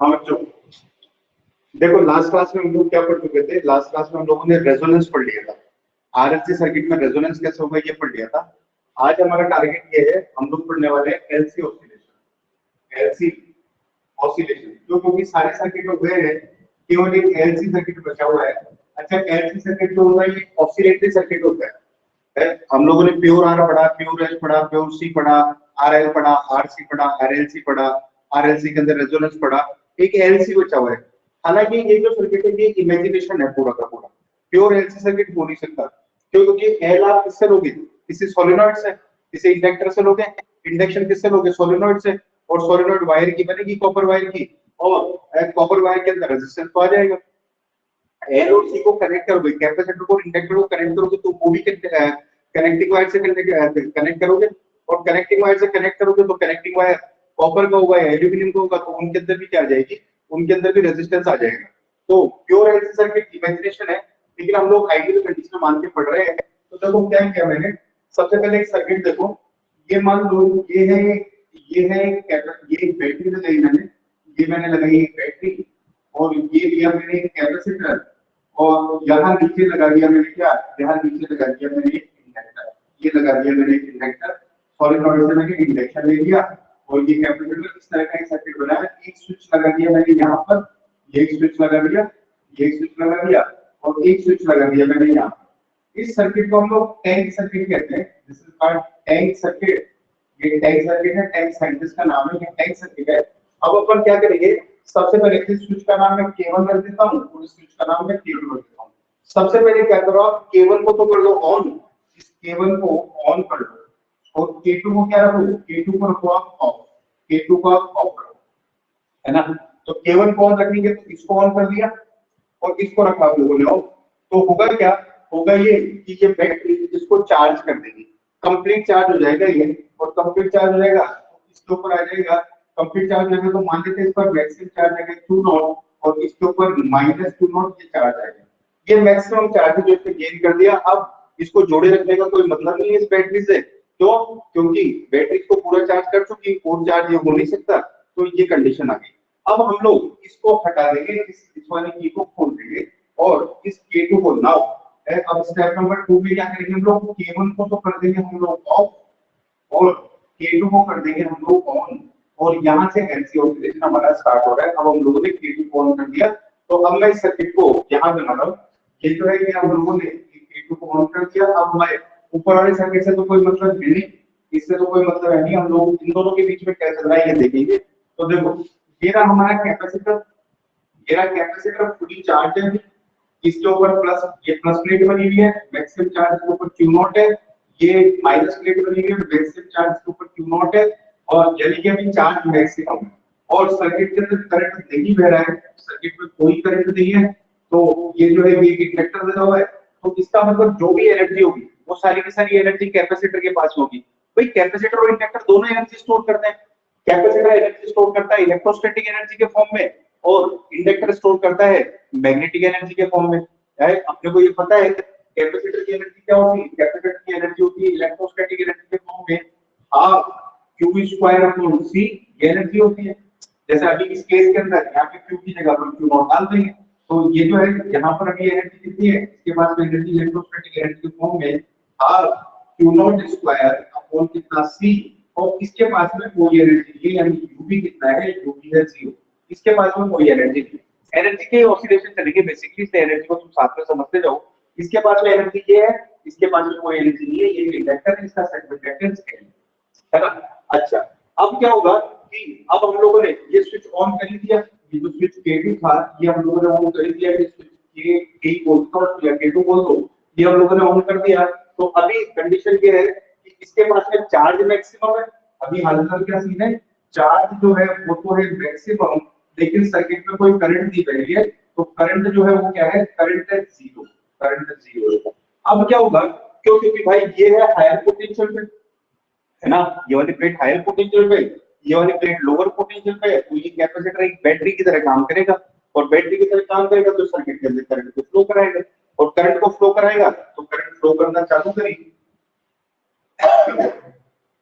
हाँ बच्चों, देखो लास्ट क्लास में हम लोग क्या पढ़ चुके थे। लास्ट क्लास में हम लोगों ने रेजोनेंस पढ़ लिया था। आरएलसी सर्किट में रेजोनेंस कैसे होगा ये पढ़ लिया था। आज हमारा टारगेट ये है, हम लोग पढ़ने वाले हैं एलसी ऑसिलेशन। एलसी ऑसिलेशन क्योंकि सारे सर्किट हो गए हैं, केवल एक एलसी सर्किट बचा हुआ है। अच्छा, एलसी सर्किट जो होता है ये ऑसिलेटरी सर्किट होता है। हम लोगों ने प्योर आर पढ़ा, प्योर एच पढ़ा, प्योर सी पढ़ा, आरएल पढ़ा, आरसी पढ़ा, आरएलसी पढ़ा, आरएलसी के अंदर रेजोनेंस पढ़ा, एक एलसी बचा हुआ है। हालांकि ये जो सर्किट है ये इमेजिनेशन है पूरा का पूरा, प्योर एलसी सर्किट हो नहीं सकता। क्योंकि एल आप किससे लोगे? किसी सोलेनॉइड से, किसी इंडक्टर से लोगे। इंडक्शन किससे लोगे? सोलेनॉइड से। और सोलेनॉइड वायर की बनेगी, कॉपर वायर की, और कॉपर वायर के अंदर रेजिस्टेंस तो आ जाएगा। एल और सी को कनेक्ट करोगे, कैपेसिटर को इंडक्टर को कनेक्ट करोगे तो वो भी कनेक्टिंग वायर से कनेक्ट करोगे, और कनेक्टिंग वायर से कनेक्ट करोगे तो कनेक्टिंग वायर कॉपर का होगा या एल्यूमिनियम का होगा, तो उनके अंदर भी क्या आ जाएगी? उनके अंदर भी रेजिस्टेंस आ जाएगा। तो प्योर एलसी सर्किट इमेजिनेशन है, लेकिन हम लोग आइडियल कंडीशन मान के पढ़ रहे हैं। तो देखो क्या किया मैंने, सबसे पहले एक सर्किट देखो, ये मान लो ये है ये बैटरी लगाई मैंने, ये मैंने लगाई एक बैटरी, और ये लिया मैंने एक कैपेसिटर, और यहाँ नीचे लगा दिया मैंने क्या, यहाँ नीचे लगा दिया मैंने एक इंडक्टर, ये लगा दिया मैंने एक इंडक्टर। सॉलिनॉइड से मैंने इंडक्शन ले लिया, और ये कैपेसिटर इस तरह का एक सर्किट बनाया। एक स्विच लगा दिया मैंने यहाँ पर, ये एक स्विच लगा दिया, ये एक स्विच लगा दिया, और एक स्विच लगा दिया मैंने यहाँ पर। इस सर्किट को हम लोग टैंक सर्किट कहते हैं। This is called tank circuit. ये टैंक सर्किट है, टैंक साइंटिस्ट का नाम है, ये टैंक सर्किट है। अब अपन क्या करेंगे, सबसे पहले इस स्विच का नाम मैं K1 रख देता हूँ, और इस स्विच का नाम मैं K2 रख देता हूँ। सबसे पहले क्या करो आप, K1 को तो कर दो ऑन, इस K1 को ऑन कर दो, और K2 को क्या रखो, K2 को रखो आप ऑफ, K2 को आप ऑफ करो, है ना। तो K1 को ऑन रखेंगे तो इसको ऑन कर दिया, और इसको रखा आप लोगों ने ऑफ। तो होगा क्या, होगा ये कि ये बैटरी इसको चार्ज कर देगी, कंप्लीट चार्ज हो जाएगा ये, और कंप्लीट चार्ज हो जाएगा तो इसके ऊपर आ जाएगा। कंप्लीट चार्ज हो जाएगा तो मान लेते हैं इस पर मैक्सिमम चार्ज आएगा 2 नॉट, और इसके ऊपर -2 नॉट ये चार्ज आएगा। ये मैक्सिमम चार्ज जो इसने गेन कर दिया। अब इसको जोड़े रखने का कोई मतलब नहीं है इस बैटरी से, क्यों? क्योंकि बैटरी को पूरा चार्ज कर चुकी, और चार्ज ये हो नहीं सकता, तो ये कंडीशन आ गई। अब हम लोग इसको हटा देंगे, इस वाली की को खोल देंगे, और इस K2 को नाउ अब स्टेप नंबर 2 में क्या करेंगे हम लोग, K1 को तो कर देंगे हम लोग ऑफ, और K2 को कर देंगे हम लोग ऑन, और यहाँ से एलसी ऑसिलेशन हमारा स्टार्ट हो रहा है। अब हम लोगों ने K2 को ऑन कर दिया, तो अब मैं इस सर्किट को यहाँ बना रहा हूँ। ये जो है कि हम लोगों ने K2 को ऑन कर दिया। अब मैं ऊपर वाले सर्किट से तो कोई मतलब नहीं, इससे तो कोई मतलब है नहीं। हम लोग इन दोनों के बीच में क्या चल रहा है ये देखेंगे। तो देखो ये रहा हमारा कैपेसिटर, ये रहा कैपेसिटर फुली चार्ज है। इसके ऊपर प्लस, ये प्लस प्लेट बनी हुई है, मैक्सिमम चार्ज के ऊपर Q नॉट है। ये माइनस प्लेट बनी हुई है, मैक्सिमम चार्ज के ऊपर Q नॉट है, और यानी कि अभी चार्ज मैक्सिमम है। और सर्किट के अंदर करंट नहीं बह रहा है, सर्किट में कोई करंट नहीं है। तो ये जो है एक इंडक्टर लगा हुआ है, तो इसका मतलब जो भी एनर्जी होगी वो सारी की सारी एनर्जी कैपेसिटर के पास होगी। भाई कैपेसिटर और इंडक्टर दोनों एनर्जी स्टोर करते हैं। कैपेसिटर एनर्जी स्टोर करता है इलेक्ट्रोस्टैटिक एनर्जी के फॉर्म में, और इंडक्टर स्टोर करता है मैग्नेटिक एनर्जी के फॉर्म में। अपने को ये पता है कैपेसिटर की एनर्जी क्या होती है, कैपेसिटर की एनर्जी होती है इलेक्ट्रोस्टैटिक एनर्जी के फॉर्म में हाफ Q²/C, ये एनर्जी होती है। जैसे अभी इस केस के अंदर यहाँ पे Q की जगह पर Q नॉट डाल देंगे, तो ये जो है यहाँ पर अभी एनर्जी कितनी है, इसके पास में एनर्जी इलेक्ट्रोस्टैटिक एनर्जी के फॉर्म में हाफ Q02 कितना C, और इसके पास में कोई एनर्जी नहीं, यानी UV कितना है, UV है 0। इसके पास में कोई एनर्जी नहीं। एनर्जी के ऑसिलेशन चलेंगे बेसिकली, से एनर्जी को तुम साथ में समझते जाओ। इसके पास में एनर्जी ये है, इसके पास में कोई एनर्जी नहीं है, ये इंडक्टर है, इसका सेगमेंट है ना। अच्छा, अब क्या होगा कि अब हम लोगों ने ये स्विच ऑन कर दिया, ये जो स्विच K2 था ये हम लोगों ने ऑन कर दिया, ये स्विच K बोल दो या K2 बोल दो, ये हम लोगों ने ऑन कर दिया। तो अभी कंडीशन ये है कि इसके पास में चार्ज मैक्सिमम है। अभी हाल क्या सीन है, चार्ज जो है वो तो है मैक्सिमम, लेकिन सर्किट में कोई करंट नहीं बह रही है, तो करंट जो है वो क्या है, करंट है 0, करंट 0 है। अब क्या होगा, क्योंकि भाई ये है हायर पोटेंशियल पे, है ना, ये वाली प्लेट हायर पोटेंशियल पे, ये वाली प्लेट लोअर पोटेंशियल पे है, तो ये कैपेसिटर एक बैटरी की तरह काम करेगा, और बैटरी की तरह काम करेगा तो सर्किट के अंदर करंट को फ्लो कराएगा, और करंट को फ्लो कराएगा तो करंट फ्लो करना चालू करेगी,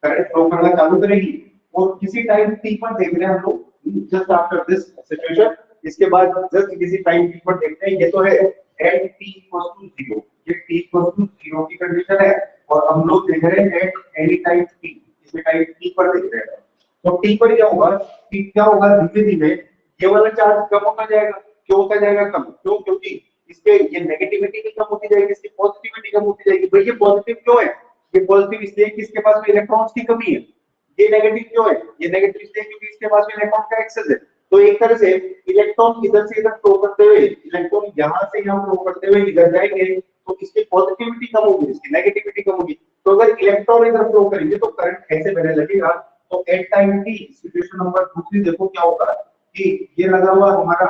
करंट फ्लो करना चालू करेगी। और किसी टाइम t पर देख रहे हैं हम लोग, जस्ट आफ्टर दिस सिचुएशन, इसके बाद जस्ट किसी टाइम t पर देखते हैं, ये तो है एट t इक्वल टू 0, ये t इक्वल टू 0 की कंडीशन है और हम लोग देख रहे हैं एट एनी टाइम t, इसमें टाइम t पर देख रहे हैं। तो t पर क्या होगा कि क्या होगा, धीमे धीमे ये वाला चार्ज कम होता जाएगा। क्यों होता जाएगा कम? क्यों? क्योंकि इसके ये नेगेटिविटी भी कम होती जाएगी, इसकी पॉजिटिविटी कम होती जाएगी। भाई ये पॉजिटिव क्यों है? ये पॉजिटिव इसलिए कि इसके पास में इलेक्ट्रॉन्स की कमी है। ये नेगेटिव क्यों है? ये नेगेटिव इसलिए क्योंकि इसके पास में इलेक्ट्रॉन का एक्सेस है। तो एक तरह से इलेक्ट्रॉन इधर से इधर फ्लो करते हुए, इलेक्ट्रॉन यहां से यहां फ्लो करते हुए इधर जाएंगे तो इसकी पॉजिटिविटी कम होगी, इसकी नेगेटिविटी कम होगी। तो अगर इलेक्ट्रॉन इधर फ्लो करेंगे तो करंट कैसे बहने लगेगा? तो at time t situation number दूसरी देखो क्या होगा कि ये लगा हुआ हमारा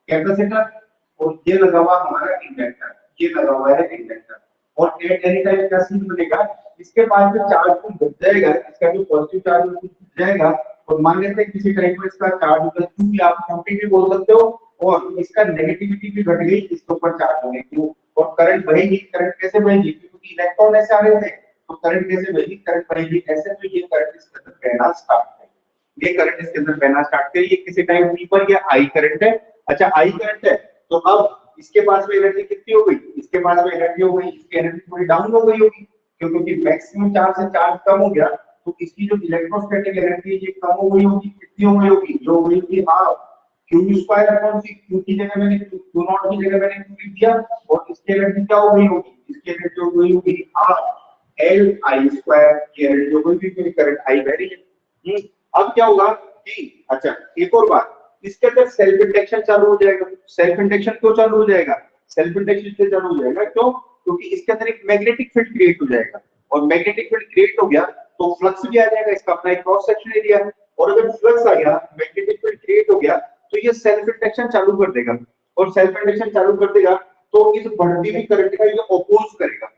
कैपेसिटर और ये लगा हुआ हमारा इंडक्टर, ये लगा हुआ है इंडक्टर। और एट एनी टाइम क्या सीन बनेगा, इसके पास जो चार्ज को घट जाएगा, इसका जो पॉजिटिव चार्ज है घट जाएगा और मान लेते हैं किसी टाइम पर इसका चार्ज होगा क्यू, या आप क्यू भी बोल सकते हो, और इसका नेगेटिविटी भी घट गई, इसके ऊपर चार्ज होने क्यू, और करंट बहेगी। करंट कैसे बहेगी? क्योंकि इलेक्ट्रॉन ऐसे आ रहे थे, तो करंट कैसे बहेगी? करंट बहेगी ऐसे। तो ये करंट इसके अंदर बहना स्टार्ट करेगी, ये करंट इसके अंदर बहना स्टार्ट करेगी। ये किसी टाइम t पर ये आई करंट है। अच्छा, आई करंट है तो अब इसके पास में एनर्जी कितनी हो गई? इसके पास में एनर्जी हो गई, इसकी एनर्जी थोड़ी डाउन हो गई होगी क्योंकि मैक्सिमम चार्ज से चार्ज कम हो गया, तो इसकी जो इलेक्ट्रोस्टैटिक एनर्जी है ये कम हो गई होगी। कितनी हो गई होगी? जो हो गई होगी half q square upon c। q की जगह मैंने q नॉट की जगह मैंने q लिख दिया और इसकी एनर्जी क्या हो गई होगी? इसकी एनर्जी हो गई होगी हाफ l i स्क्वायर की एनर्जी हो गई क्योंकि करंट आई बह रही है। अब क्या होगा कि अच्छा एक और बात, इसके अंदर सेल्फ इंडक्शन चालू हो जाएगा। सेल्फ इंडक्शन क्यों चालू हो जाएगा? सेल्फ इंडक्शन इसलिए चालू हो जाएगा क्यों? क्योंकि इसके अंदर एक मैग्नेटिक फील्ड क्रिएट हो जाएगा और मैग्नेटिक फील्ड क्रिएट हो गया तो फ्लक्स भी आ जाएगा, इसका अपना एक क्रॉस सेक्शन एरिया है। और अगर फ्लक्स आ गया, मैग्नेटिक फील्ड क्रिएट हो गया, तो ये सेल्फ इंडक्शन चालू कर देगा और सेल्फ इंडक्शन चालू कर देगा तो इस बढ़ती हुई करंट का ये अपोज करेगा।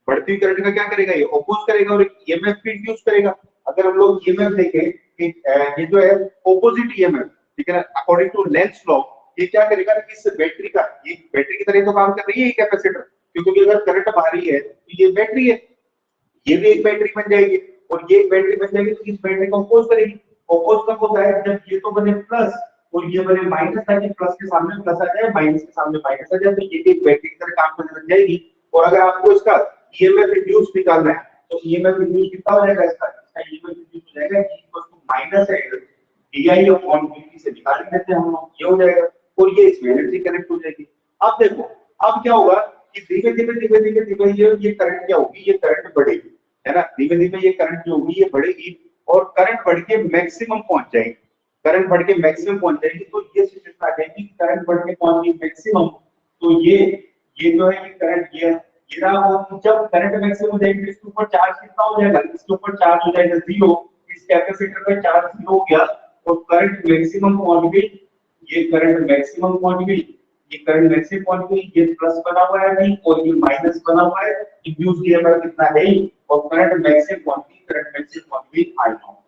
बढ़ती हुई करंट का क्या करेगा? ये अपोज करेगा और एक ईएमएफ भी इंड्यूस करेगा। अगर हम लोग ईएमएफ देखें कि ये जो है ऑपोजिट ईएमएफ, ठीक है ना, अकॉर्डिंग टू लेंस लॉ, ये क्या करेगा? इस बैटरी का, ये बैटरी की तरह तो काम कर रही है ये कैपेसिटर, क्योंकि अगर करंट बाहरी है तो ये बैटरी है, ये भी एक बैटरी बन जाएगी और ये एक बैटरी बन जाएगी तो इस बैटरी को अपोज करेगी। अपोज कब होता है? जब ये तो बने प्लस और ये बने माइनस, ताकि प्लस के सामने प्लस आ जाए, माइनस के सामने माइनस आ जाए, तो ये एक बैटरी की तरह काम करने लग जाएगी। और अगर आपको इसका ईएमएफ इंड्यूस निकालना है तो ईएमएफ इंड्यूस कितना हो जाएगा? इसका ईएमएफ इंड्यूस हो जाएगा माइनस है di अपॉन dt से निकाल लेते हैं हम लोग, ये हो जाएगा और ये इसमें एनर्जी कनेक्ट हो जाएगी। अब देखो अब क्या होगा कि धीमे धीमे धीमे धीमे धीमे ये करंट क्या होगी? ये करंट बढ़ेगी, है ना, धीमे धीमे ये करंट जो होगी ये बढ़ेगी और करंट बढ़ के मैक्सिमम पहुंच जाएगी। करंट बढ़ के मैक्सिमम पहुंच जाएगी तो ये सिचुएशन आ जाएगी, करंट बढ़ के पहुंच गई मैक्सिमम, तो ये जो है ये करंट ये रहा वो, जब करंट मैक्सिमम हो जाएगी इसके ऊपर चार्ज कितना हो जाएगा? इसके ऊपर चार्ज हो जाएगा 0, इस कैपेसिटर पे चार्ज 0 हो गया और करंट मैक्सिमम पहुंच गई, ये करंट मैक्सिमम पहुंच गई, ये करंट मैक्सिमम पहुंच गई, ये प्लस बना हुआ है नहीं और ये माइनस बना हुआ है, इंड्यूस ईएमएफ कितना है और करंट मैक्सिमम पहुंच गई, करंट मैक्सिमम पहुंच गई आई नो,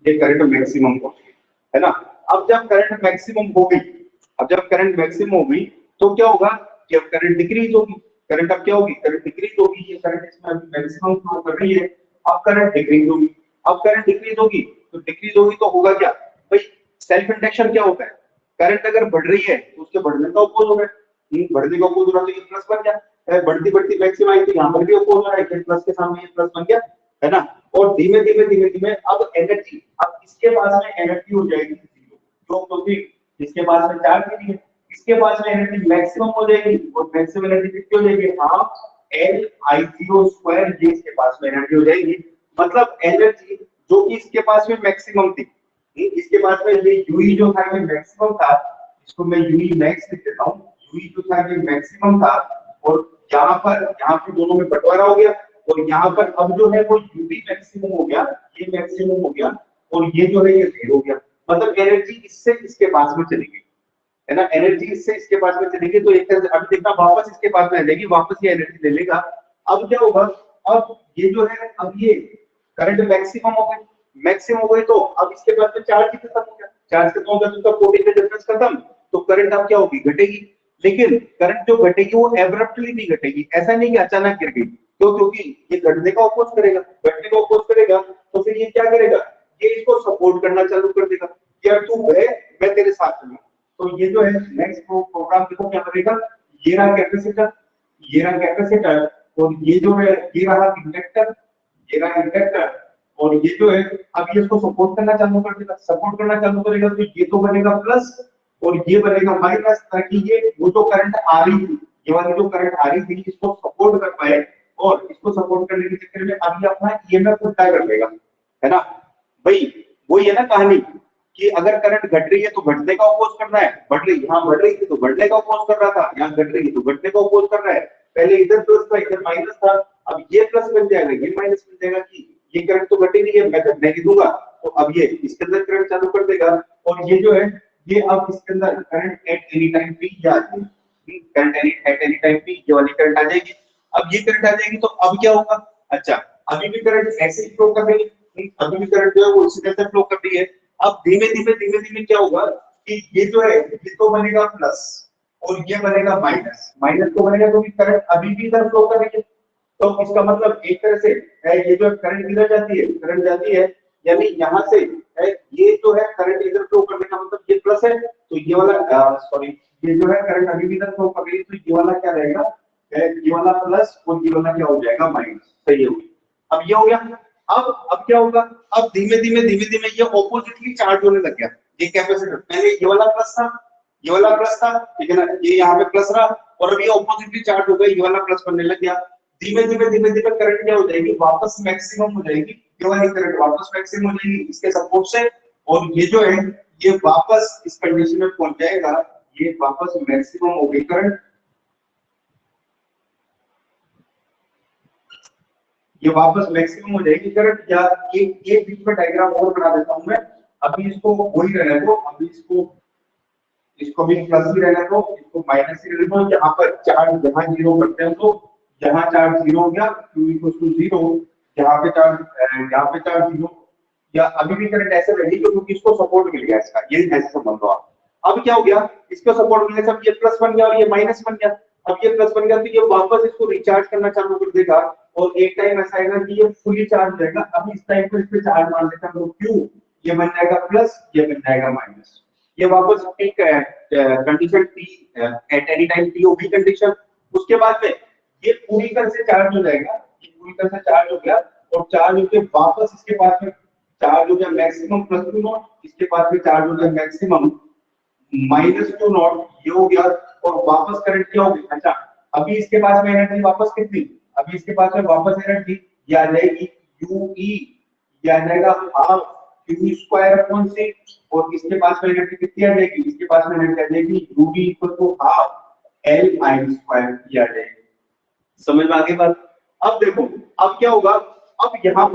ये करंट मैक्सिमम पहुंच गई, है ना। अब जब करंट मैक्सिमम हो गई, अब जब करंट मैक्सिमम हो गई तो क्या होगा कि अब करंट डिक्रीज होगी। करंट अब क्या होगी? करंट डिक्रीज होगी, ये करंट इसमें अभी मैक्सिमम फ्लो कर रही है, अब करंट डिक्रीज होगी। अब करंट डिक्रीज होगी तो डिक्रीज होगी तो होगा क्या भाई? सेल्फ इंडक्शन क्या होता है? करंट अगर बढ़ रही है तो उसके बढ़ने का अपोज हो रहा है, ये बढ़ने का अपोज हो रहा है तो ये प्लस बन गया, बढ़ती बढ़ती मैक्सिमम आई थी, यहाँ पर भी अपोज हो रहा है, प्लस के सामने ये प्लस बन गया, है ना। और धीमे धीमे धीमे धीमे अब एनर्जी, अब इसके पास में एनर्जी हो जाएगी 0, जो क्योंकि इसके पास में चार्ज नहीं है, इसके पास में एनर्जी मैक्सिमम हो जाएगी और मैक्सिमम एनर्जी कितनी हो जाएगी? हाफ L I0 स्क्वायर, ये इसके पास में एनर्जी हो जाएगी। मतलब एनर्जी जो कि इसके पास में मैक्सिमम थी, इसके पास में ये UE जो था ये मैक्सिमम था, इसको मैं UE मैक्स लिख देता हूँ, UE जो था ये मैक्सिमम था और यहाँ पर दोनों में बंटवारा हो गया और यहाँ पर अब जो है वो UB मैक्सिमम हो गया, ये मैक्सिमम हो गया और ये जो है ये 0 हो गया। मतलब एनर्जी इससे इसके पास में चली गई, है ना, एनर्जी इससे इसके पास में चलेगी तो एक तरह से अभी देखना वापस इसके पास में लेगी, वापस ये एनर्जी ले लेगा। अब क्या होगा? अब ये जो है अब ये करंट मैक्सिमम हो गई, मैक्सिमम हो गई तो अब इसके पास में चार्ज ही खत्म हो गया, चार्ज खत्म हो गया तो उसका पोटेंशियल डिफरेंस खत्म, तो करंट अब क्या होगी? घटेगी। लेकिन करंट जो घटेगी वो एब्रप्टली नहीं घटेगी, ऐसा नहीं कि अचानक गिर गई, तो क्योंकि ये घटने का अपोज करेगा, घटने का अपोज करेगा तो फिर ये क्या करेगा? ये इसको सपोर्ट करना चालू कर देगा, यार तू है मैं और ये जो है नेक्स्ट प्रोग्राम देखो क्या बनेगा, ये रहा कैपेसिटर, ये रहा कैपेसिटर, और ये जो है ये रहा इंडक्टर, ये रहा इंडक्टर, और ये जो है अब ये इसको सपोर्ट करना चालू कर देगा, सपोर्ट करना चालू करेगा तो ये तो बनेगा प्लस और ये बनेगा माइनस, ताकि ये वो जो करंट आ रही थी, ये वाली जो करंट आ रही थी इसको सपोर्ट कर पाए, और इसको सपोर्ट करने के चक्कर में अब ये अपना ईएमएफ उल्टा कर देगा, है ना भाई। वही है ना कहानी कि अगर करंट घट रही है तो घटने का अपोज करना है, बढ़ रही यहाँ बढ़ रही थी तो बढ़ने का अपोज कर रहा था, यहाँ घट रही है तो घटने का अपोज कर रहा है। पहले इधर प्लस था इधर माइनस था, अब ये प्लस मिल जाएगा ये माइनस मिल जाएगा कि ये करंट तो घटी नहीं है मैं घटने नहीं दूंगा, तो अब ये इसके अंदर करंट चालू कर देगा, और ये जो है ये अब इसके अंदर current at any time P आ जाएगी, current at any time P ये वाली करंट आ जाएगी। अब ये करंट आ जाएगी तो अब क्या होगा, अच्छा अभी भी करंट ऐसे ही फ्लो कर रही है, अभी भी करंट जो है वो इसी तरह फ्लो कर रही है। अब धीमे धीमे क्या होगा कि ये जो है ये तो बनेगा प्लस और ये बनेगा माइनस, माइनस तो बनेगा क्योंकि करंट अभी भी इधर फ्लो कर रही है, तो इसका मतलब एक तरह से है ये जो करंट इधर जाती है, करंट जाती है यानी यहाँ से है ये जो है करंट इधर फ्लो करने का मतलब ये प्लस है, तो ये वाला सॉरी ये जो है करंट अभी भी इधर फ्लो कर रही है, तो ये वाला क्या रहेगा, ये वाला प्लस और ये वाला क्या हो जाएगा माइनस, सही हो गया। अब ये हो गया, अब क्या होगा, अब धीमे धीमे ये ऑपोजिटली चार्ज होने लग गया, ये कैपेसिटर पहले ये वाला प्लस था, ये वाला प्लस था, ठीक है ना, ये यहाँ पे प्लस रहा और अब ये ऑपोजिटली चार्ज हो गया, ये वाला प्लस बनने लग गया। धीमे धीमे करंट क्या हो जाएगी, वापस मैक्सिमम हो जाएगी, ये वाली करंट वापस मैक्सिमम हो जाएगी इसके सपोर्ट से, और ये जो है ये वापस इस कंडीशन में पहुंच जाएगा, ये वापस मैक्सिमम हो गई करंट, ये वापस मैक्सिमम हो जाएगी करंट। या एक बीच में डायग्राम और बना देता हूं मैं, अभी इसको वही रहने दो, अभी इसको भी प्लस ही रहने दो, इसको माइनस ही रहने दो, यहाँ पर चार्ज जहां जीरो करते हैं तो यहाँ चार्ज जीरो हो गया, Q इक्वल टू जीरो, यहाँ पे चार्ज जीरो, या अभी भी करंट ऐसे रहेगी क्योंकि इसको सपोर्ट मिल गया इसका, ये ऐसे समझ लो आप। अब क्या हो गया, इसको सपोर्ट मिलने से अब ये प्लस बन गया और ये माइनस बन गया, अब ये प्लस बन गया तो ये वापस इसको रिचार्ज करना चालू कर देगा, और एक टाइम ऐसा आएगा कि ये फुली चार्ज हो जाएगा। अब इस टाइम पर इस पे चार्ज मान लेते हैं हम लोग Q, ये बन जाएगा प्लस, ये बन जाएगा माइनस, ये वापस peak condition T eight any time T होगी कंडीशन। उसके बाद में ये पूरी तरह से चार्ज हो जाएगा, ये पूरी तरह से चार्ज हो गया, और चार्ज होके वापस इसके पास में चार्ज हो गया मैक्सिमम प्लस Q नॉट, इसके पास में चार्ज हो गया मैक्सिमम माइनस Q नॉट, ये हो गया, और वापस करंट क्या होगी, अच्छा अभी इसके पास में एनर्जी वापस कितनी, अभी इसके पास में वापस एनर्जी ये आ जाएगी UE, ये आ जाएगा half Q square upon C, और इसके पास में एनर्जी कितनी आ जाएगी, इसके पास में एनर्जी आ जाएगी UV equal to half L I square, ये आ जाएगी। समझ में आ गई बात। अब देखो अब क्या होगा, अब यहाँ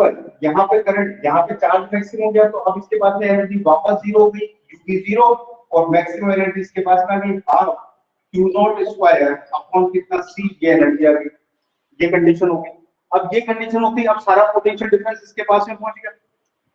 पे करंट, यहाँ पे चार्ज मैक्सिमम हो गया, तो अब इसके पास में एनर्जी वापस जीरो हो गई, UV जीरो, और मैक्सिमम एनर्जी इसके पास में आ गई half Q not square upon कितना C, ये एनर्जी आ गई, ये कंडीशन हो गई। अब ये कंडीशन होती है, अब सारा पोटेंशियल डिफरेंस इसके पास में पहुंच गया।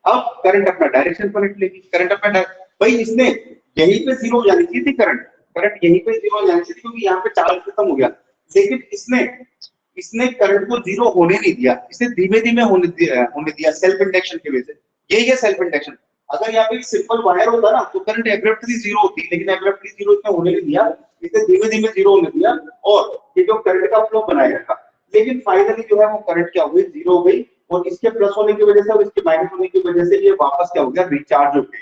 अब करंट अपना डायरेक्शन पलट लेगी, करंट अपना भाई इसने यहीं पे जीरो जानी चाहिए थी, करंट यहीं पे जीरो जानी चाहिए थी क्योंकि यहाँ पे चार्ज खत्म हो गया, लेकिन इसने करंट को जीरो होने नहीं दिया, इसे धीमे धीमे होने दिया सेल्फ इंडक्शन की वजह से, यही है सेल्फ इंडक्शन। अगर यहाँ पे एक सिंपल वायर होता ना तो करंट एब्रप्टली जीरो होती, लेकिन एब्रप्टली जीरो इसने होने नहीं दिया, इसे धीमे धीमे जीरो होने दिया, और ये जो करंट का फ्लो बनाए रखा, लेकिन फाइनली जो है वो करंट क्या हो गई, जीरो हो गई, और इसके प्लस होने की वजह से और इसके माइनस होने की वजह से ये वापस क्या हो गया, रिचार्ज हो गया,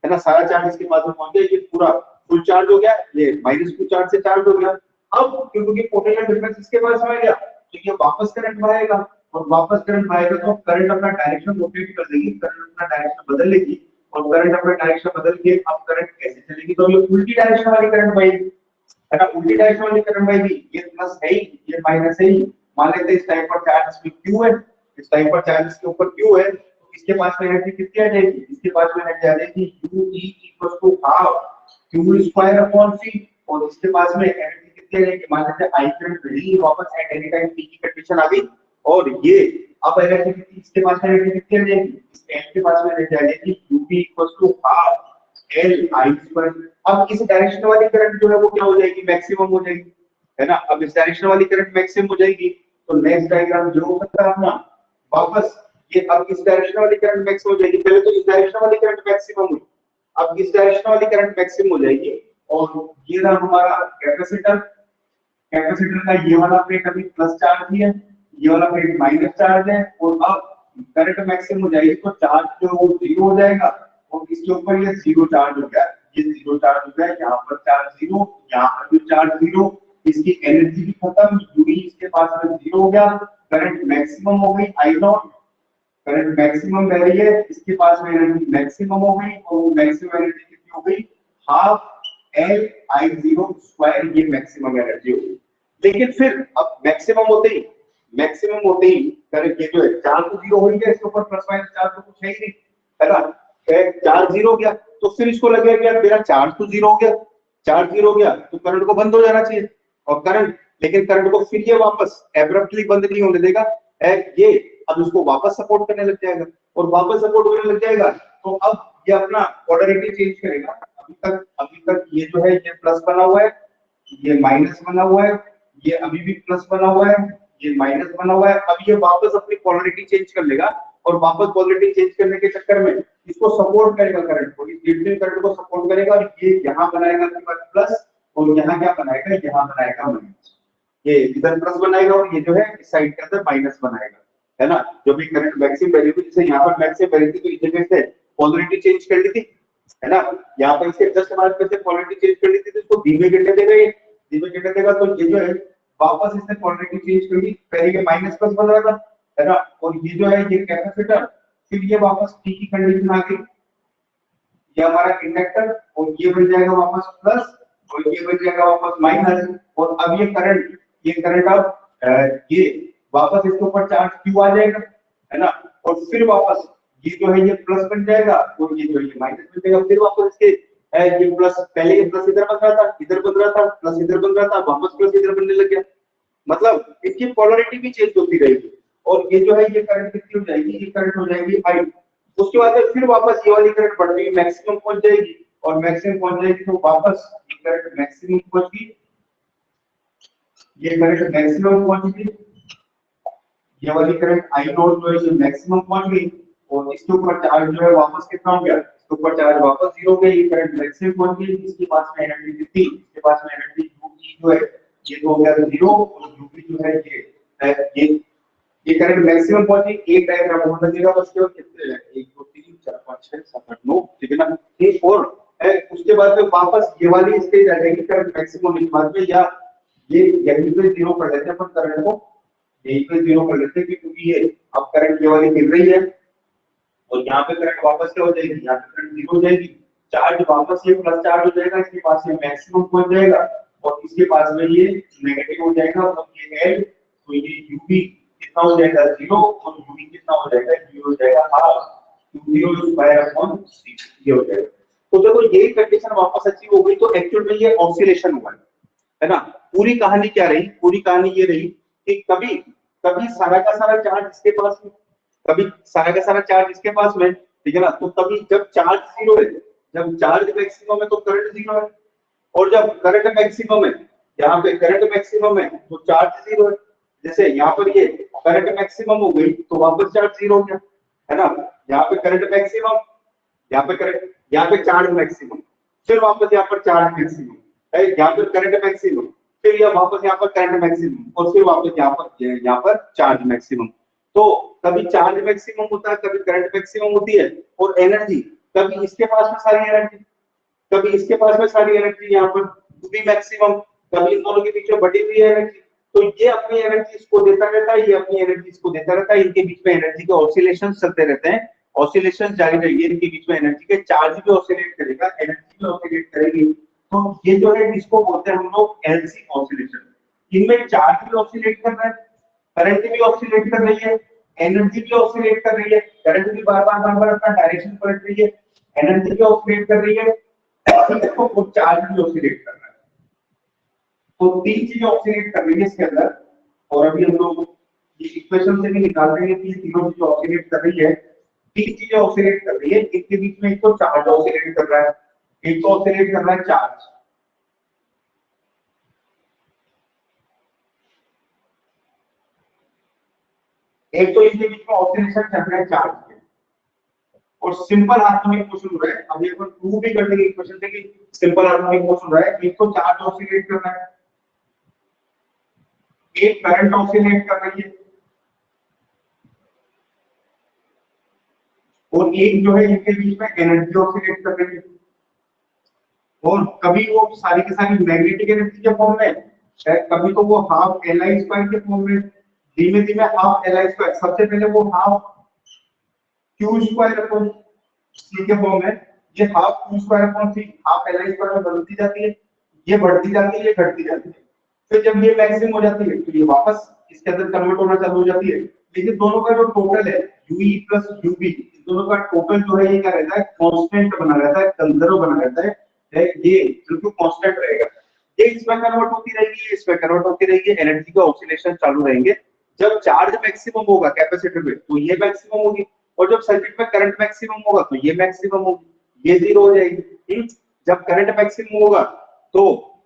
है ना, सारा चार्ज इसके पास में पहुंच गया, ये पूरा फुल चार्ज हो गया, ये माइनस Q चार्ज से चार्ज हो गया। अब क्योंकि पोटेंशियल डिफरेंस इसके पास में आ गया, तो ये वापस करंट बहाएगा, और वापस करंट बहाएगा तो करंट अपना डायरेक्शन रोटेट कर देगी, करंट अपना डायरेक्शन बदल लेगी, और करंट अपना डायरेक्शन बदल के अब करंट कैसे चलेगी, तो ये उल्टी डायरेक्शन वाली करंट बहेगी, है ना, उल्टी डायरेक्शन वाली करंट बहेगी, ये प्लस है ही ये माइनस है ही, मान लेते हैं इस टाइम पर चार्ज इसमें Q है, इस टाइम पर चार्ज इसके ऊपर Q है, तो इसके पास में एनर्जी कितनी आ जाएगी, इसके पास में एनर्जी आ जाएगी UE equal to half Q square upon C, और इसके पास में एनर्जी कितनी आ जाएगी, मान लेते हैं I करंट री वापस एट एनी टाइम T की कंडीशन आ गई, और ये अब एनर्जी कितनी, इसके पास में एनर्जी कितनी आ जाएगी, इस L के पास में एनर्जी आ जाएगी UV equal to half L I square. अब इस डायरेक्शन वाली करंट जो है वो क्या हो जाएगी, मैक्सिमम हो जाएगी, है ना, अब इस डायरेक्शन वाली करंट मैक्सिमम हो जाएगी, तो नेक्स्ट डायग्राम जो होता है अपना वापस ये, अब इस डायरेक्शन वाली करंट मैक्सिमम हो जाएगी, पहले तो इस डायरेक्शन वाली करंट मैक्सिमम हुई, अब इस डायरेक्शन वाली करंट मैक्सिमम हो जाएगी, और ये रहा हमारा कैपेसिटर। कैपेसिटर का ये वाला प्लेट अभी प्लस चार्ज ही है, ये वाला प्लेट माइनस चार्ज है, और अब करंट मैक्सिमम हो जाएगी तो चार्ज जो वो जीरो हो जाएगा, और इसके ऊपर ये जीरो चार्ज हो गया, ये जीरो चार्ज हो गया, यहाँ पर चार्ज जीरो, यहाँ पर भी चार्ज जीरो, इसकी एनर्जी भी खत्म, यूवी इसके पास में जीरो हो गया, करंट मैक्सिमम हो गई आई नॉट, करंट मैक्सिमम बह रही है, इसके पास में एनर्जी मैक्सिमम हो गई, और वो मैक्सिमम एनर्जी कितनी हो गई, हाफ एल आई जीरो स्क्वायर, ये मैक्सिमम एनर्जी होगी। लेकिन फिर अब मैक्सिमम होते ही करंट ये जो है चार्ज तो जीरो हो ही गया, इसके ऊपर प्लस माइनस चार्ज तो कुछ है ही नहीं, है ना, चार्ज जीरो हो गया, तो फिर इसको लगेगा कि यार मेरा चार्ज तो जीरो हो गया, चार्ज जीरो हो गया तो करंट को बंद हो जाना चाहिए, और करंट, लेकिन करंट को फिर ये वापस एब्रप्टली बंद नहीं होने देगा, ये अब इसको वापस सपोर्ट करने लग जाएगा, और वापस सपोर्ट करने लग जाएगा, तो अब ये अपना पोलैरिटी चेंज करेगा। अभी तक ये जो है ये प्लस बना हुआ है, ये माइनस बना हुआ है, ये अभी भी प्लस बना हुआ है, ये माइनस बना हुआ है, अब ये वापस अपनी पोलैरिटी चेंज कर लेगा, और वापस पोलैरिटी चेंज करने के चक्कर में इसको सपोर्ट करेगा, करंट को, इस लीडिंग करंट को सपोर्ट करेगा, और ये यहाँ बनाएगा आपके पास प्लस, और यहाँ क्या बनाएगा, यहाँ बनाएगा माइनस, ये इधर प्लस बनाएगा, और ये जो है इस साइड के अंदर माइनस बनाएगा, है ना। जो भी करंट मैक्सिमम वैल्यू थी, जैसे यहाँ पर मैक्सिमम वैल्यू थी तो इस जगह से पोलैरिटी चेंज कर ली थी, है ना, यहाँ पर इसके जस्ट बाद में से पोलैरिटी चेंज कर ली थी, तो इसको धीमे गिरने देगा, ये धीमे गिरने देगा, तो ये जो है वापस इसने पोलैरिटी चेंज कर ली, पहले ये माइनस प्लस बन रहा था, है ना, और ये जो है ये कैपेसिटर, फिर ये वापस टी की कंडीशन आ गई, ये हमारा इंडक्टर, और ये बन जाएगा वापस प्लस, और ये बन जाएगा वापस माइनस, और अब ये करंट अब ये वापस इसके ऊपर चार्ज क्यू आ जाएगा, है ना, और फिर वापस ये जो है ये प्लस बन जाएगा, और ये जो है ये माइनस बन जाएगा, फिर वापस इसके ये प्लस, पहले ये प्लस इधर बन रहा था, इधर बन रहा था, प्लस इधर बन रहा था, वापस प्लस इधर बनने लग गया, मतलब इसकी पोलैरिटी भी चेंज होती रहेगी, और ये जो है ये करंट कितनी हो जाएगी, ये करंट हो जाएगी आई, उसके बाद फिर वापस ये वाली करंट बढ़ गई, मैक्सिमम पहुंच जाएगी, और मैक्सिमम पहुंच जाएगी तो वापस ये करंट मैक्सिमम पहुंच गई, ये करंट मैक्सिमम पहुंच गई, ये वाली करंट आई नॉट जो है ये मैक्सिमम पहुंच गई, और इसके ऊपर चार्ज जो है वापस कितना हो गया, इसके ऊपर चार्ज वापस जीरो हो गया, ये करंट मैक्सिमम पहुंच गई, इसके पास में एनर्जी कितनी, इसके पास में एनर्जी यूवी जो है ये तो हो गया जीरो, और यूवी जो है ये करंट मैक्सिमम पहुंची, एक डायग्राम होना लगेगा बस, केवल कितने 1 2 3 4 5 6 7 8 9, ठीक है ना, ये और उसके बाद में वापस ये वाली स्टेज आ जाएगी करंट मैक्सिमम के बाद में, या ये यहीं पे जीरो कर देते हैं, पर करंट को यहीं पे जीरो कर लेते हैं, क्योंकि ये अब करंट ये वाली गिर रही है, और यहाँ पे करंट वापस क्या हो जाएगी, यहाँ पे करंट जीरो हो जाएगी, चार्ज वापस ये प्लस चार्ज हो जाएगा, इसके पास में मैक्सिमम पहुंच जाएगा, और इसके पास में ये नेगेटिव हो जाएगा, और ये एल, तो ये यूवी कितना हो जाएगा जीरो, और यूवी कितना हो जाएगा, ये हो जाएगा half q0 square upon c, ये हो जाएगा। तो देखो यही कंडीशन वापस अचीव हो गई, तो एक्चुअल में ये ऑसिलेशन हुआ है ना। पूरी कहानी क्या रही, पूरी कहानी ये रही कि कभी कभी सारा का सारा चार्ज इसके पास में, कभी सारा का सारा चार्ज इसके पास में, ठीक है ना, तो कभी जब चार्ज जीरो है, जब चार्ज मैक्सिमम है तो करंट जीरो है, और जब करंट मैक्सिमम है, यहाँ पे करंट मैक्सिमम है तो चार्ज जीरो है, जैसे यहाँ पर ये करंट मैक्सिमम हो गई तो वापस चार्ज जीरो हो गया, है ना, यहाँ पे करंट मैक्सिमम, यहाँ पे करंट, यहाँ पे चार्ज मैक्सिमम, फिर वापस यहाँ पर चार्ज मैक्सिमम, यहाँ पर करंट मैक्सिमम, फिर यह वापस यहाँ पर करंट मैक्सिमम, और फिर वापस यहाँ पर चार्ज मैक्सिमम। तो कभी चार्ज मैक्सिमम होता है, कभी करंट मैक्सिमम होती है, और एनर्जी कभी इसके पास में सारी एनर्जी, कभी इसके पास में सारी एनर्जी, यहाँ पर भी मैक्सिमम, कभी इन दोनों के बीच में बढ़ी हुई एनर्जी, तो ये अपनी एनर्जी इसको देता रहता है, ये अपनी एनर्जी इसको देता रहता है, इनके बीच में एनर्जी के ऑसिलेशन चलते रहते हैं, ऑसिलेशन जारी रहेगी, इनके बीच में एनर्जी के, चार्ज भी ऑसिलेट करेगा, एनर्जी भी ऑसिलेट करेगी, तो ये जो है इसको बोलते हैं हम लोग एलसी ऑसिलेशन। इनमें चार्ज भी ऑसिलेट कर रहा है, करंट भी ऑसिलेट कर रही है, एनर्जी भी ऑसिलेट कर रही है, करंट भी बार बार अपना डायरेक्शन पलट रही है, एनर्जी भी ऑसिलेट कर रही है, तो चार्ज भी ऑसिलेट कर रहा है, तो तीन चीजें ऑसिलेट कर रही है इसके अंदर। और अभी हम लोग ये इक्वेशन से भी निकाल रहे हैं कि तीनों चीजें ऑसिलेट कर रही है, तीन चीजें ऑसिलेट कर रही है, इनके बीच में एक तो चार्ज ऑसिलेट कर रहा है, एक तो ऑसिलेट कर रहा है चार्ज, एक तो इनके बीच में ऑसिलेशन चल रहा है चार्ज के, और सिंपल हार्मोनिक मोशन हो रहा है। अब ये अपन प्रूव भी कर देंगे इक्वेशन से कि सिंपल हार्मोनिक मोशन हो रहा है। एक तो चार्ज ऑसिलेट कर रहा है, एक करंट ऑसिलेट कर रही है, और एक जो है इनके बीच में एनर्जी ऑसिलेट कर रही है। और कभी वो सारी की सारी मैग्नेटिक एनर्जी के फॉर्म में, शायद कभी तो वो हाफ एल आई स्क्वायर के फॉर्म में, धीमे धीमे हाफ एल आई स्क्वायर, सबसे पहले वो half Q square upon C के फॉर्म में, ये half Q square upon C half L I square में बदलती जाती है, ये बढ़ती जाती है, ये घटती जाती है। फिर जब ये मैक्सिमम हो जाती है तो ये वापस इसके अंदर कन्वर्ट होना चालू हो जाती है। लेकिन दोनों का जो टोटल है यूई प्लस यूबी, दोनों का टोटल जो है ये क्या रहता है, कांस्टेंट बना रहता है, कंजर्व बना रहता है, ये बिल्कुल कांस्टेंट रहेगा। ये इसमें कन्वर्ट होती रहेगी, इसमें कन्वर्ट होती रहेगी, एनर्जी का ऑसिलेशन चालू रहेंगे। जब चार्ज मैक्सिमम होगा कैपेसिटर पे तो ये मैक्सिमम होगी, और जब सर्किट में करंट मैक्सिमम होगा तो ये मैक्सिमम होगी, ये जीरो हो जाएगी। जब करंट मैक्सिमम होगा तो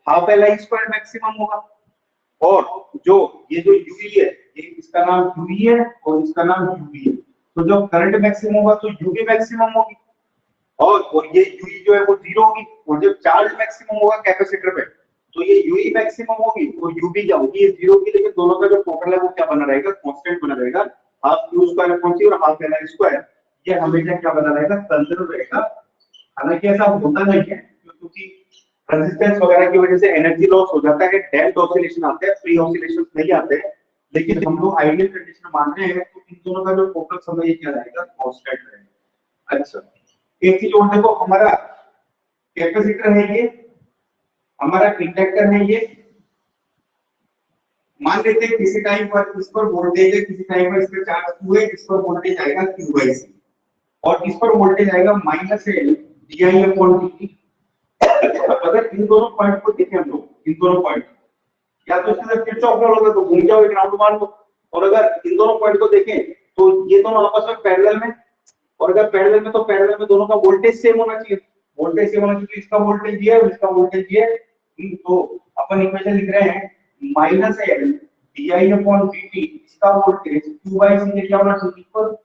half L I square maximum होगा, और जो ये जो यूई है, ये इसका नाम यूई है और इसका नाम यूबी है। तो जब करंट मैक्सिमम होगा तो यूबी मैक्सिमम होगी, और ये यूई जो है वो जीरो होगी। और जब चार्ज मैक्सिमम होगा कैपेसिटर पे तो ये यूई मैक्सिमम होगी और यूबी क्या होगी, ये जीरो होगी। लेकिन दोनों का जो टोटल है वो क्या बना रहेगा, कांस्टेंट बना रहेगा, हाफ क्यू स्क्वायर अपॉन सी और हाफ एल आई स्क्वायर, ये हमेशा क्या बना रहेगा, कंजर्व रहेगा। हालांकि ऐसा होता नहीं है क्योंकि रेजिस्टेंस वगैरह की वजह से एनर्जी लॉस हो जाता है, डेम्प्ड ऑसिलेशन आते हैं, फ्री ऑसिलेशंस नहीं आते हैं। लेकिन हम लोग आइडियल कंडीशन मान रहे हैं तो इन दोनों का जो टोटल समय ये क्या रहेगा, कांस्टेंट रहेगा। अच्छा, एक चीज और देखो, हमारा कैपेसिटर है ये, हमारा इंडक्टर है ये। मान लेते हैं किसी टाइम पर इस पर वोल्टेज है, किसी टाइम पर इस पर चार्ज Q है, इस पर वोल्टेज आएगा Q/C और इस पर वोल्टेज आएगा -L di/dt। अगर इन दोनों पॉइंट को देखें हम लोग, इन दोनों पॉइंट, या तो इसके अंदर किरचॉफ लॉ होगा तो घूम जाओ ग्राउंड मान लो, और अगर इन दोनों पॉइंट को देखें तो ये दोनों आपस में पैरेलल में, और अगर पैरेलल में तो पैरेलल में दोनों का वोल्टेज सेम होना चाहिए। वोल्टेज सेम होना चाहिए, इसका वोल्टेज ये है और इसका वोल्टेज ये है। तो अपन इक्वेशन लिख रहे हैं -L di/dt, इसका वोल्टेज Q/C से क्या होना चाहिए, इक्वल।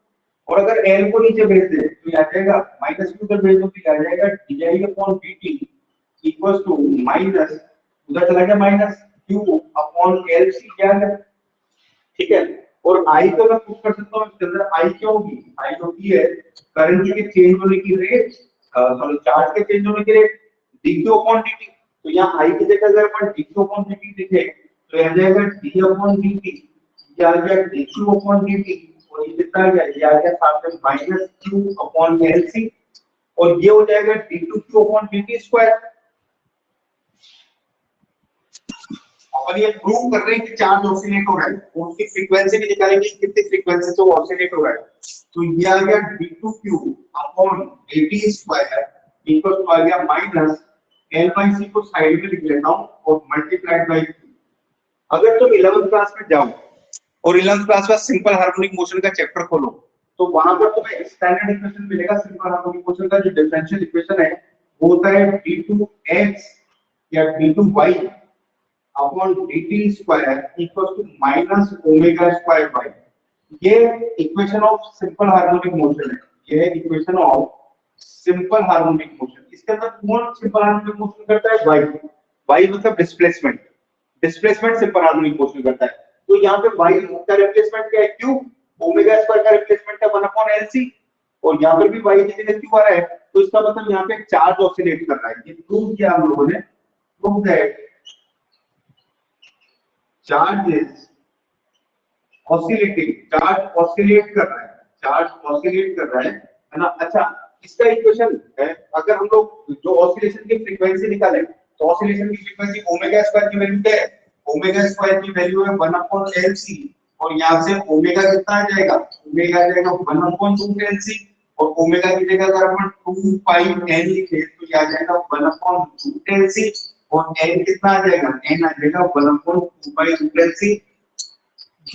और अगर L को नीचे भेज दे तो ये आ जाएगा -Q उधर भेज दो तो आ जाएगा di/dt इक्वल्स टू माइनस, उधर चला गया -Q/LC क्या है, ठीक है। और I को मैं पुट कर सकता हूँ इसके अंदर, I क्या होगी, I होती है करंट के चेंज होने की रेट, सॉरी चार्ज के चेंज होने की रेट, dQ/dt। तो यहाँ I की जगह अगर अपन dQ/dt लिखे तो यह आ जाएगा d/dt, ये आ गया dQ/dt, और ये कितना आ गया, ये आ गया साथ में -Q/LC, और ये हो जाएगा d2Q/dt स्क्वायर। अपन ये प्रूव कर रहे हैं कि चार्ज ऑसिलेट हो रहा है, उसकी फ्रीक्वेंसी भी निकालेंगे कितनी फ्रीक्वेंसी से वो ऑसिलेट हो रहा है। तो ये आ गया d2Q/dt स्क्वायर इक्वल टू आ गया -L/C को साइड में लिख लेता हूं और मल्टीप्लाइड बाय Q। अगर तुम 11th क्लास में जाओ और 11th क्लास में सिंपल हार्मोनिक मोशन का चैप्टर खोलो तो वहां पर तुम्हें स्टैंडर्ड इक्वेशन मिलेगा। सिंपल हार्मोनिक मोशन का जो डिफरेंशियल इक्वेशन है वो होता है d2x या d2y upon dt square equal to minus omega square by. ये equation of simple harmonic motion है, ये है equation of simple harmonic motion. इसके अंदर कौन सिंपल हार्मोनिक मोशन करता है, y। y मतलब displacement, displacement simple harmonic motion करता है। तो यहाँ पे y का रिप्लेसमेंट क्या है, q, ओमेगा स्क्वायर का रिप्लेसमेंट है 1/LC, और यहाँ पर भी y की जगह q आ रहा है। तो इसका मतलब यहाँ पे चार्ज ऑसिलेट कर रहा है। ये प्रूव किया हम लोगों ने, prove that charge is oscillating, charge oscillate कर रहा है, चार्ज ऑसिलेट कर रहा है ना। अच्छा, इसका इक्वेशन है, अगर हम लोग जो ऑसिलेशन की फ्रीक्वेंसी निकालें तो ऑसिलेशन की फ्रीक्वेंसी ओमेगा स्क्वायर की वैल्यू क्या है, ओमेगा स्क्वायर की वैल्यू है 1/LC, और यहां से ओमेगा कितना आ जाएगा, ओमेगा आ जाएगा 1/2LC, और ओमेगा की जगह अगर अपन 2 पाई n लिखे तो ये आ जाएगा 1/2LC, और n कितना आ जाएगा, n आ जाएगा 1/2LC।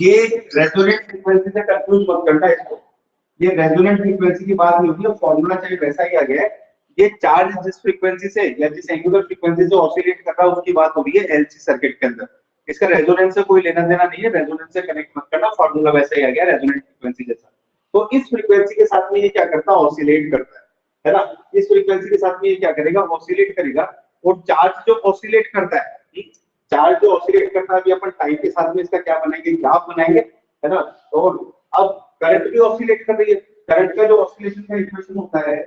ये रेजोनेंट फ्रीक्वेंसी से कंफ्यूज मत करना इसको, ये रेजोनेंट फ्रीक्वेंसी की बात नहीं होती है, फॉर्मूला चाहे वैसा ही आ गया है। ये चार्ज जिस फ्रीक्वेंसी से या जिस एंगुलर फ्रीक्वेंसी से ऑसिलेट कर रहा है उसकी बात हो रही है एलसी सर्किट के अंदर। इसका रेजोनेंस से कोई लेना देना नहीं है, रेजोनेंस से कनेक्ट मत करना, फॉर्मूला वैसा ही आ गया रेजोनेंट फ्रीक्वेंसी जैसा। तो इस फ्रीक्वेंसी के साथ में ये क्या करता है, ऑसिलेट करता है ना। इस फ्रीक्वेंसी के साथ में ये क्या करेगा, ऑसिलेट करेगा। और चार्ज जो ऑसिलेट करता है, चार्ज जो ऑसिलेट करता है, अभी अपन टाइम के साथ में इसका क्या बनाएंगे, ग्राफ बनाएंगे, है ना। और अब करंट भी ऑसिलेट कर रही है, करंट का जो ऑसिलेशन का इक्वेशन होता है,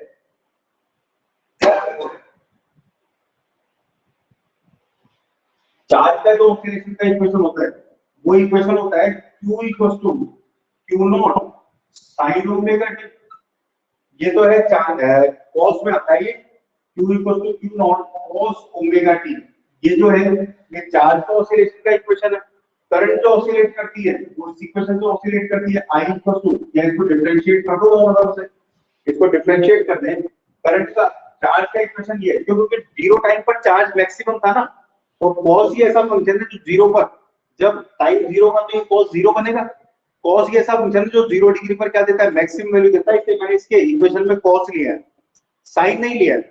चार्ज का जो ऑसिलेशन का इक्वेशन होता है, वो इक्वेशन होता है Q equal to Q not sine omega T. ये तो है चार्ज कॉस में आता है, ये Q equal to Q not cos omega T. ये जो है ये चार्ज का ऑसिलेशन का इक्वेशन है। करंट जो ऑसिलेट करती है, वो इक्वेशन जो ऑसिलेट करती है I इक्वल टू, या इसको डिफरेंशिएट कर दो मतलब से, इसको डिफरेंशिएट कर दें। करंट का चार्ज का इक्वेशन ये है, क्योंकि जीरो टाइम पर चार्ज मैक्सिमम था ना, और कॉस ही ऐसा फंक्शन है जो जीरो पर, जब टाइम जीरो का तो ये कॉस जीरो बनेगा। कॉस ही ऐसा फंक्शन है जो 0 डिग्री पर क्या देता है, मैक्सिमम वैल्यू देता है। इसलिए मैंने इसके इक्वेशन में कॉस लिया है, साइन नहीं लिया है।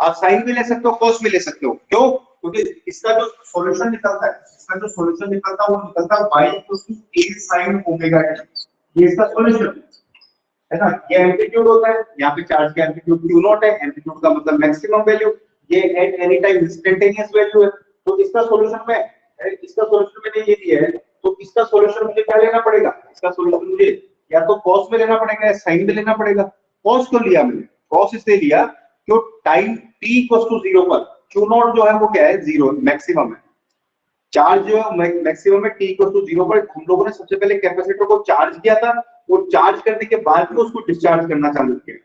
आप साइन भी ले सकते हो, कॉस भी ले सकते हो। क्यों? क्योंकि इसका जो सॉल्यूशन निकलता है, इसका जो सॉल्यूशन निकलता है वो निकलता है y = a sin omega t। ये इसका सॉल्यूशन है ना। ये एम्पलीट्यूड होता है, यहाँ पे चार्ज का एम्पलीट्यूड Q नॉट है, एम्पलीट्यूड का मतलब मैक्सिमम वैल्यू, ये eight any time instantaneous value है। तो इसका सॉल्यूशन में, इसका सॉल्यूशन मैंने ये दिया है, तो इसका सॉल्यूशन मुझे क्या लेना पड़ेगा, इसका सॉल्यूशन मुझे या तो cos में लेना पड़ेगा या sin में लेना पड़ेगा। cos को लिया मैंने, cos इसलिए लिया क्यों, टाइम t = 0 पर Q नॉट जो है वो क्या है, 0 मैक्सिमम है। चार्ज जो है मैक्सिमम है t = 0 पर। हम लोगों ने सबसे पहले कैपेसिटर को चार्ज किया था, और चार्ज करने के बाद में उसको डिस्चार्ज करना चालू किया।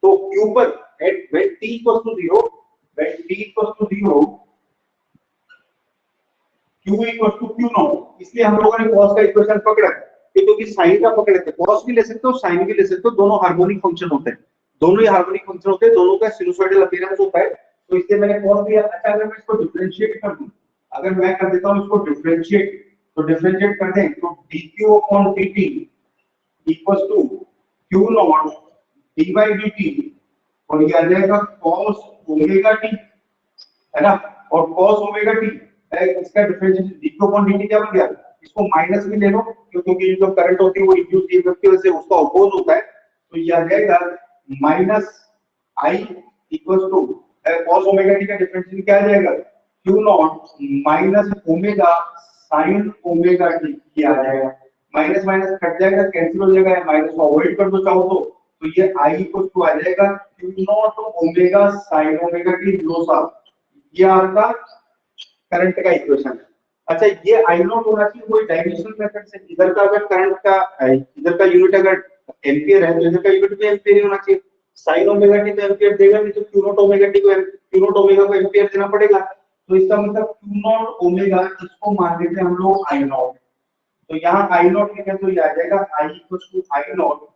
तो Q पर at when t = 0, when t = 0 Q = Q not. इसलिए हम लोगों ने cos का इक्वेशन पकड़ा है, क्योंकि साइन का पकड़े थे। cos भी ले सकते हो, साइन भी ले सकते हो, दोनों हार्मोनिक फंक्शन होते हैं, दोनों ही हार्मोनिक फंक्शन होते हैं, दोनों का सिनुसॉइडल अपीयरेंस होता है। तो इसलिए मैंने cos लिया। अच्छा, अगर मैं इसको डिफरेंशिएट कर दूं, अगर मैं कर देता हूं इसको डिफरेंशिएट, तो डिफरेंशिएट कर दें तो dq/dt equals to Q not D by D T, और ये आ जाएगा cos ओमेगा टी, है ना। और cos ओमेगा टी इसका डिफरेंशिएशन dq/dt क्या बन गया, इसको माइनस में ले लो, क्योंकि जो करंट होती है वो इंड्यूस ईएमएफ की वजह से उसका अपोज होता है। तो ये आ जाएगा minus i equals to cos omega T का डिफरेंशिएशन क्या आ जाएगा, Q not minus omega sin omega T, ये आ जाएगा। माइनस माइनस कट जाएगा, कैंसिल हो जाएगा, माइनस को अवॉइड कर दो चाहो तो ये i इक्वल टू आ जाएगा Q not omega sin omega T लो सा। ये आपका करंट का इक्वेशन है। अच्छा, ये I नॉट होना चाहिए कोई डायमेंशनल मेथड से। इधर का अगर करंट का, इधर का यूनिट अगर एम्पियर है, तो इधर का यूनिट भी एम्पियर ही होना चाहिए। sin ओमेगा टी तो एम्पियर देगा नहीं, तो Q नॉट ओमेगा टी को, Q नॉट ओमेगा को एम्पियर देना पड़ेगा। तो इसका मतलब Q नॉट ओमेगा, इसको मान लेते हैं हम लोग I नॉट। तो यहाँ I नॉट लिखें तो ये आ जाएगा I = I naught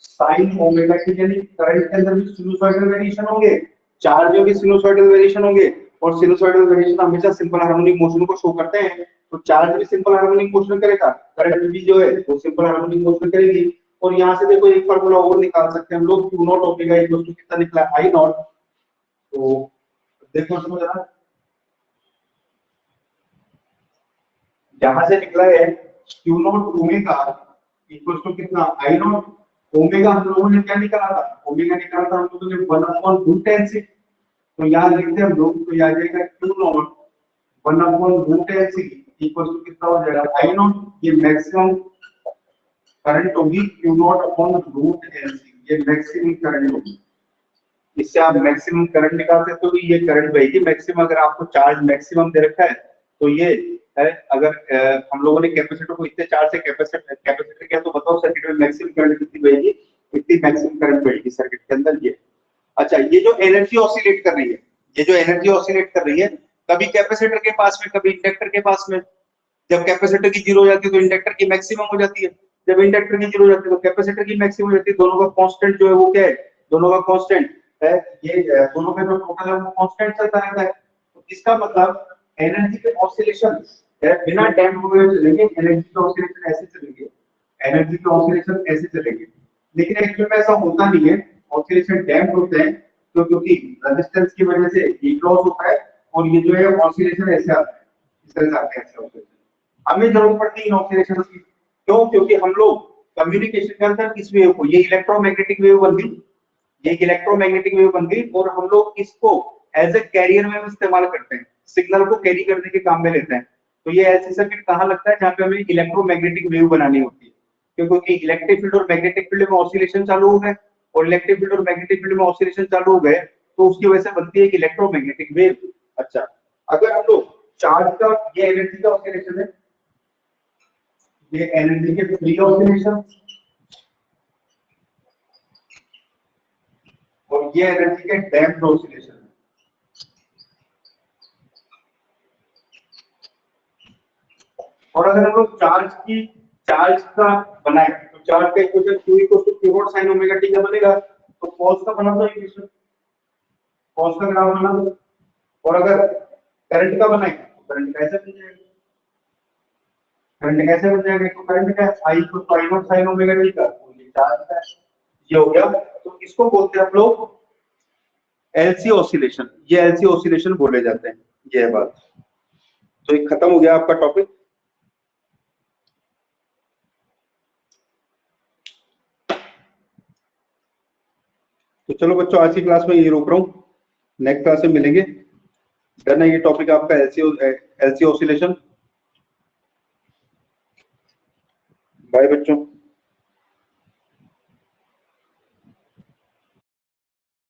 sin omega T. यानी करंट के अंदर भी सिनुसॉइडल वेरिएशन होंगे, चार्ज में भी सिनुसॉइडल वेरिएशन होंगे, और सिनुसॉइडल वेरिएशन हमेशा सिंपल हार्मोनिक मोशन को शो करते हैं। तो चार्ज भी सिंपल हार्मोनिक मोशन करेगा, करंट भी जो है वो सिंपल हार्मोनिक मोशन करेगी। और यहाँ से देखो एक फार्मूला और निकाल सकते हैं हम लोग, Q not omega equal to कितना निकला, I नॉट। तो देखो इसमें जरा, यहां से निकला है Q not omega equal to कितना, I नॉट। ओमेगा हम लोगों ने क्या निकाला था, ओमेगा निकाला था हम लोगों ने 1/√10 से। तो यहाँ लिखते हैं हम लोग, तो यहाँ जाएगा Q नॉट 1/√10 से इक्वल टू कितना हो जाएगा, I नॉट। ये मैक्सिमम करंट होगी Q नॉट अपॉन √10 से, ये मैक्सिमम करंट होगी। इससे आप मैक्सिमम करंट निकाल सकते हो कि ये करंट बहेगी मैक्सिमम। अगर आपको चार्ज मैक्सिमम दे रखा है तो ये है, अगर हम लोगों ने कैपेसिटर को इतने चार्ज से कैपेसिटर किया, तो बताओ सर्किट में मैक्सिमम करंट कितनी बहेगी, इतनी मैक्सिमम करंट बहेगी सर्किट के अंदर ये। अच्छा, ये जो एनर्जी ऑसिलेट कर रही है, ये जो एनर्जी ऑसिलेट कर रही है, कभी कैपेसिटर के पास में, कभी इंडक्टर के पास में। जब कैपेसिटर की जीरो हो जाती है तो इंडक्टर की मैक्सिमम हो जाती है, जब इंडक्टर की जीरो हो जाती है तो कैपेसिटर की मैक्सिमम हो जाती है। दोनों का कांस्टेंट जो है वो क्या है, दोनों का कांस्टेंट है, ये दोनों का जो टोटल है वो कांस्टेंट चलता रहता है। तो इसका मतलब एनर्जी के ऑसिलेशन बिना डैम्प हुए चलेंगे, एनर्जी के ऑसिलेशन ऐसे चलेंगे, एनर्जी के ऑसिलेशन ऐसे चलेंगे। लेकिन एक्चुअली में ऐसा होता नहीं है, ऑसिलेशन डैम्प होते हैं, तो क्योंकि रेजिस्टेंस की वजह से हीट लॉस होता है, और ये जो है ऑसिलेशन ऐसे आता है, इस तरह से आते हैं ऐसे ऑसिलेशन। हमें जरूरत पड़ती है ऑसिलेशन की। क्यों? क्योंकि हम लोग कम्युनिकेशन करता है किस वेव को, ये इलेक्ट्रोमैग्नेटिक वेव बन गई, ये इलेक्ट्रोमैग्नेटिक वेव बन गई, और हम लोग इसको एज ए कैरियर में इस्तेमाल करते हैं, सिग्नल को कैरी करने के काम में लेते हैं। तो ये ऐसी सर्किट कहाँ लगता है जहाँ पे हमें इलेक्ट्रोमैग्नेटिक वेव बनानी होती है, क्योंकि इलेक्ट्रिक फील्ड और मैग्नेटिक फील्ड में ऑसिलेशन चालू हो गए, और इलेक्ट्रिक फील्ड और मैग्नेटिक फील्ड में ऑसिलेशन चालू हो गए तो उसकी वजह से बनती है एक इलेक्ट्रोमैग्नेटिक वेव। अच्छा, अगर हम लोग चार्ज का, ये एनर्जी का ऑसिलेशन है, ये एनर्जी के फ्री ऑसिलेशन, और ये एनर्जी के डैम्प्ड ऑसिलेशन है। और अगर हम लोग चार्ज का बनाए तो चार्ज का equation q equal to q naught sin omega t का बनेगा, तो cos का बना दो इक्वेशन, cos का ग्राफ बना दो। और अगर करंट का बनाए तो करंट कैसे बन जाएगा, करंट कैसे बन जाएगा, तो करंट का I equal to I naught sin omega t का, तो ये चार्ज का ये हो गया। तो इसको बोलते हैं हम लोग एलसी ऑसिलेशन, ये एलसी ऑसिलेशन बोले जाते हैं, ये है बात। तो ये खत्म हो गया आपका टॉपिक। तो चलो बच्चों, आज की क्लास में ये रोक रहा हूँ, नेक्स्ट क्लास में मिलेंगे। डन है ये टॉपिक आपका एलसी ऑसिलेशन। बाय बच्चों।